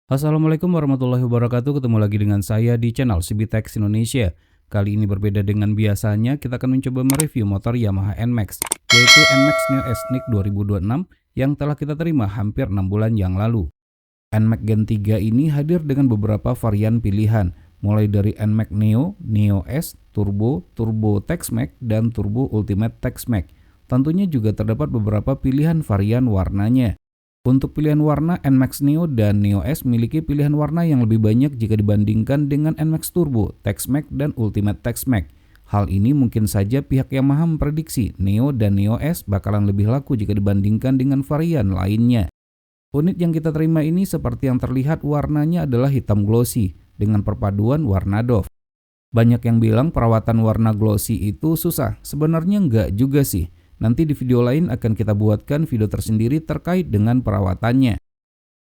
Assalamualaikum warahmatullahi wabarakatuh. Ketemu lagi dengan saya di channel CBTech Indonesia. Kali ini berbeda dengan biasanya, kita akan mencoba mereview motor Yamaha NMAX, yaitu NMAX Neo S NIK 2026 yang telah kita terima hampir 6 bulan yang lalu. NMAX Gen 3 ini hadir dengan beberapa varian pilihan, mulai dari NMAX Neo, Neo S, Turbo, Turbo TexMax, dan Turbo Ultimate TexMax. Tentunya juga terdapat beberapa pilihan varian warnanya. Untuk pilihan warna, NMAX Neo dan Neo S memiliki pilihan warna yang lebih banyak jika dibandingkan dengan NMAX Turbo, TexMax, dan Ultimate TexMax. Hal ini mungkin saja pihak Yamaha memprediksi Neo dan Neo S bakalan lebih laku jika dibandingkan dengan varian lainnya. Unit yang kita terima ini seperti yang terlihat warnanya adalah hitam glossy dengan perpaduan warna doff. Banyak yang bilang perawatan warna glossy itu susah, sebenarnya enggak juga sih. Nanti di video lain akan kita buatkan video tersendiri terkait dengan perawatannya.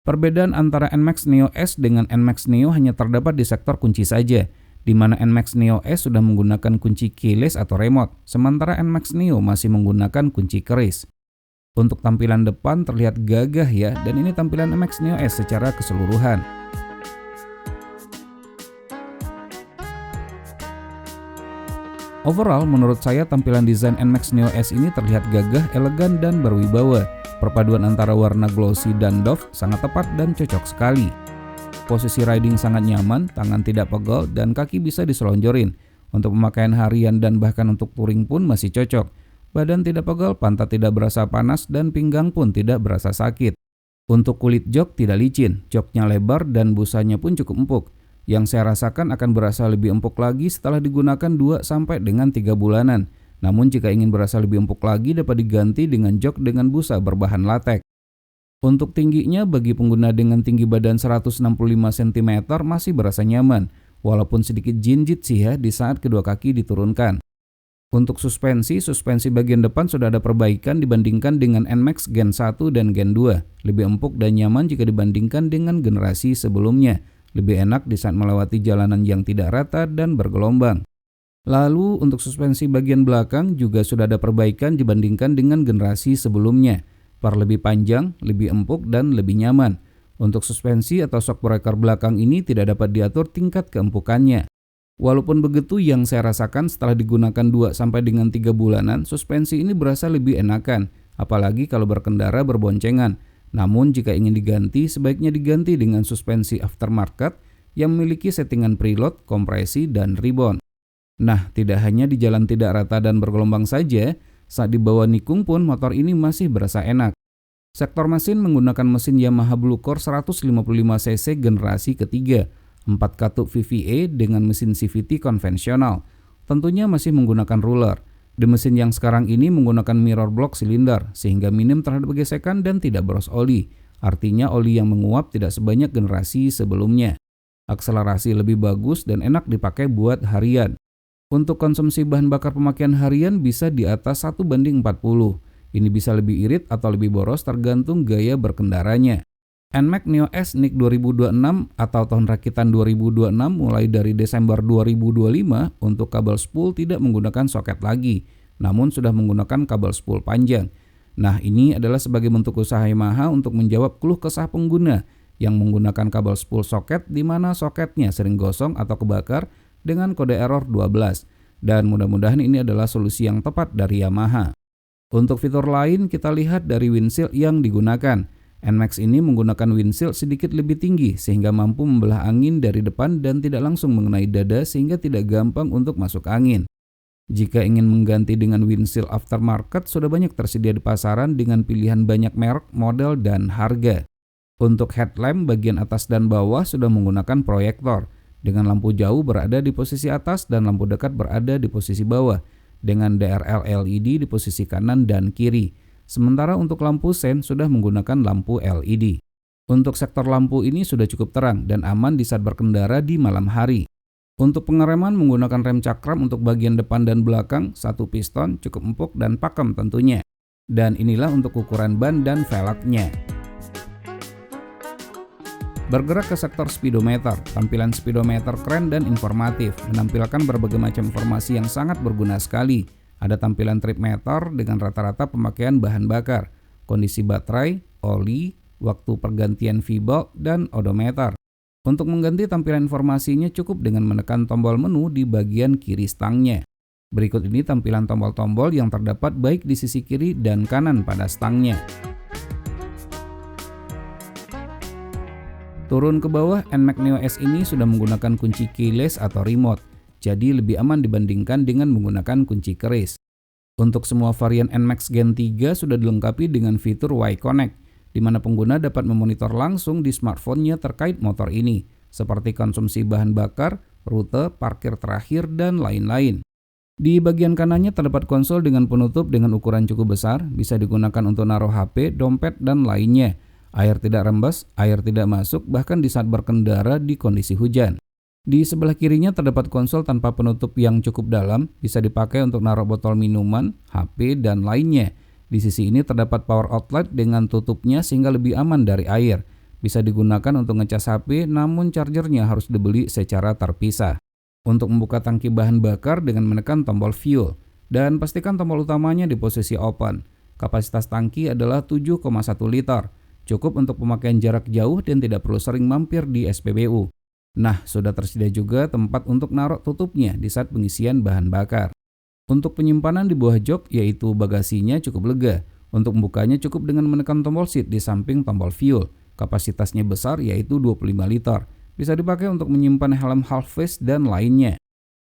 Perbedaan antara NMAX Neo S dengan NMAX Neo hanya terdapat di sektor kunci saja, di mana NMAX Neo S sudah menggunakan kunci keyless atau remote, sementara NMAX Neo masih menggunakan kunci keris. Untuk tampilan depan terlihat gagah ya, dan ini tampilan NMAX Neo S secara keseluruhan. Overall, menurut saya tampilan desain NMAX Neo S ini terlihat gagah, elegan, dan berwibawa. Perpaduan antara warna glossy dan doff sangat tepat dan cocok sekali. Posisi riding sangat nyaman, tangan tidak pegel, dan kaki bisa diselonjorin. Untuk pemakaian harian dan bahkan untuk touring pun masih cocok. Badan tidak pegel, pantat tidak berasa panas, dan pinggang pun tidak berasa sakit. Untuk kulit jok tidak licin, joknya lebar dan busanya pun cukup empuk. Yang saya rasakan akan berasa lebih empuk lagi setelah digunakan 2 sampai dengan 3 bulanan. Namun jika ingin berasa lebih empuk lagi dapat diganti dengan jok dengan busa berbahan latex. Untuk tingginya bagi pengguna dengan tinggi badan 165 cm masih berasa nyaman, walaupun sedikit jinjit sih ya di saat kedua kaki diturunkan. Untuk suspensi bagian depan sudah ada perbaikan dibandingkan dengan NMAX Gen 1 dan Gen 2. Lebih empuk dan nyaman jika dibandingkan dengan generasi sebelumnya. Lebih enak di saat melewati jalanan yang tidak rata dan bergelombang. Lalu untuk suspensi bagian belakang juga sudah ada perbaikan dibandingkan dengan generasi sebelumnya. Par lebih panjang, lebih empuk, dan lebih nyaman. Untuk suspensi atau shock breaker belakang ini tidak dapat diatur tingkat keempukannya. Walaupun begitu, yang saya rasakan setelah digunakan 2 sampai dengan 3 bulanan, suspensi ini berasa lebih enakan, apalagi kalau berkendara berboncengan. Namun jika ingin diganti, sebaiknya diganti dengan suspensi aftermarket yang memiliki settingan preload, kompresi, dan rebound. Nah, tidak hanya di jalan tidak rata dan bergelombang saja, saat dibawa nikung pun motor ini masih berasa enak. Sektor mesin menggunakan mesin Yamaha Bluecore 155cc generasi ketiga, 4 katup VVA dengan mesin CVT konvensional. Tentunya masih menggunakan roller. Di mesin yang sekarang ini menggunakan mirror block silinder sehingga minim terhadap gesekan dan tidak boros oli. Artinya oli yang menguap tidak sebanyak generasi sebelumnya. Akselerasi lebih bagus dan enak dipakai buat harian. Untuk konsumsi bahan bakar pemakaian harian bisa di atas 1:40. Ini bisa lebih irit atau lebih boros tergantung gaya berkendaranya. NMAX Neo S NIK 2026 atau tahun rakitan 2026 mulai dari Desember 2025 untuk kabel spool tidak menggunakan soket lagi, namun sudah menggunakan kabel spool panjang. Nah, ini adalah sebagai bentuk usaha Yamaha untuk menjawab keluh kesah pengguna yang menggunakan kabel spool soket di mana soketnya sering gosong atau kebakar dengan kode error 12. Dan mudah-mudahan ini adalah solusi yang tepat dari Yamaha. Untuk fitur lain kita lihat dari windshield yang digunakan. NMAX ini menggunakan windshield sedikit lebih tinggi sehingga mampu membelah angin dari depan dan tidak langsung mengenai dada sehingga tidak gampang untuk masuk angin. Jika ingin mengganti dengan windshield aftermarket sudah banyak tersedia di pasaran dengan pilihan banyak merek, model, dan harga. Untuk headlamp bagian atas dan bawah sudah menggunakan proyektor dengan lampu jauh berada di posisi atas dan lampu dekat berada di posisi bawah dengan DRL LED di posisi kanan dan kiri. Sementara untuk lampu sen sudah menggunakan lampu LED. Untuk sektor lampu ini sudah cukup terang dan aman di saat berkendara di malam hari. Untuk pengereman menggunakan rem cakram untuk bagian depan dan belakang, 1 piston, cukup empuk dan pakem tentunya. Dan inilah untuk ukuran ban dan velgnya. Bergerak ke sektor speedometer, tampilan speedometer keren dan informatif, menampilkan berbagai macam informasi yang sangat berguna sekali. Ada tampilan trip meter dengan rata-rata pemakaian bahan bakar, kondisi baterai, oli, waktu pergantian V-bulb, dan odometer. Untuk mengganti tampilan informasinya cukup dengan menekan tombol menu di bagian kiri stangnya. Berikut ini tampilan tombol-tombol yang terdapat baik di sisi kiri dan kanan pada stangnya. Turun ke bawah, NMAX Neo S ini sudah menggunakan kunci keyless atau remote, jadi lebih aman dibandingkan dengan menggunakan kunci keris. Untuk semua varian NMAX Gen 3 sudah dilengkapi dengan fitur Y-Connect, di mana pengguna dapat memonitor langsung di smartphone-nya terkait motor ini, seperti konsumsi bahan bakar, rute, parkir terakhir, dan lain-lain. Di bagian kanannya terdapat konsol dengan penutup dengan ukuran cukup besar, bisa digunakan untuk naruh HP, dompet, dan lainnya. Air tidak rembes, air tidak masuk, bahkan di saat berkendara di kondisi hujan. Di sebelah kirinya terdapat konsol tanpa penutup yang cukup dalam, bisa dipakai untuk naruh botol minuman, HP, dan lainnya. Di sisi ini terdapat power outlet dengan tutupnya sehingga lebih aman dari air. Bisa digunakan untuk ngecas HP, namun chargernya harus dibeli secara terpisah. Untuk membuka tangki bahan bakar dengan menekan tombol fuel, dan pastikan tombol utamanya di posisi open. Kapasitas tangki adalah 7,1 liter. Cukup untuk pemakaian jarak jauh dan tidak perlu sering mampir di SPBU. Nah, sudah tersedia juga tempat untuk naruh tutupnya di saat pengisian bahan bakar. Untuk penyimpanan di bawah jok, yaitu bagasinya, cukup lega. Untuk membukanya cukup dengan menekan tombol seat di samping tombol fuel. Kapasitasnya besar, yaitu 25 liter. Bisa dipakai untuk menyimpan helm half face dan lainnya.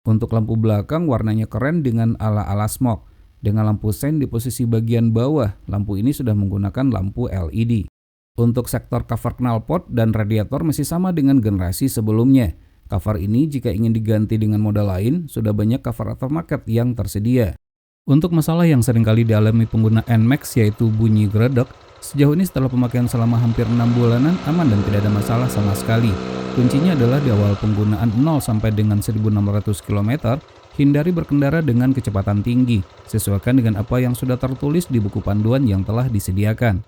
Untuk lampu belakang warnanya keren dengan ala-ala smoke. Dengan lampu sen di posisi bagian bawah, lampu ini sudah menggunakan lampu LED. Untuk sektor cover knalpot dan radiator masih sama dengan generasi sebelumnya. Cover ini jika ingin diganti dengan model lain, sudah banyak cover aftermarket yang tersedia. Untuk masalah yang seringkali dialami pengguna NMAX yaitu bunyi geredek, sejauh ini setelah pemakaian selama hampir 6 bulanan aman dan tidak ada masalah sama sekali. Kuncinya adalah di awal penggunaan 0 sampai dengan 1600 km, hindari berkendara dengan kecepatan tinggi, sesuaikan dengan apa yang sudah tertulis di buku panduan yang telah disediakan.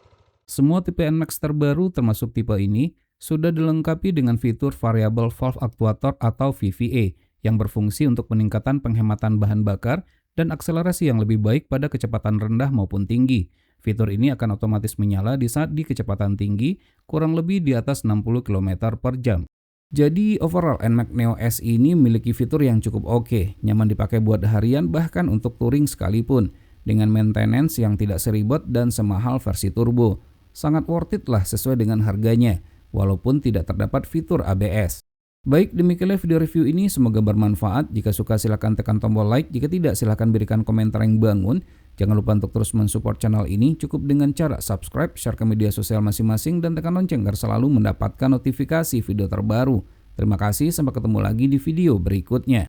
Semua tipe NMAX terbaru termasuk tipe ini sudah dilengkapi dengan fitur Variable Valve Actuator atau VVA yang berfungsi untuk peningkatan penghematan bahan bakar dan akselerasi yang lebih baik pada kecepatan rendah maupun tinggi. Fitur ini akan otomatis menyala di saat di kecepatan tinggi kurang lebih di atas 60 km per jam. Jadi overall NMAX Neo S ini memiliki fitur yang cukup oke, nyaman dipakai buat harian bahkan untuk touring sekalipun, dengan maintenance yang tidak seribet dan semahal versi turbo. Sangat worth it lah sesuai dengan harganya, walaupun tidak terdapat fitur ABS. Baik, demikianlah video review ini, semoga bermanfaat. Jika suka silahkan tekan tombol like, jika tidak silahkan berikan komentar yang bangun. Jangan lupa untuk terus mensupport channel ini, cukup dengan cara subscribe, share ke media sosial masing-masing, dan tekan lonceng agar selalu mendapatkan notifikasi video terbaru. Terima kasih, sampai ketemu lagi di video berikutnya.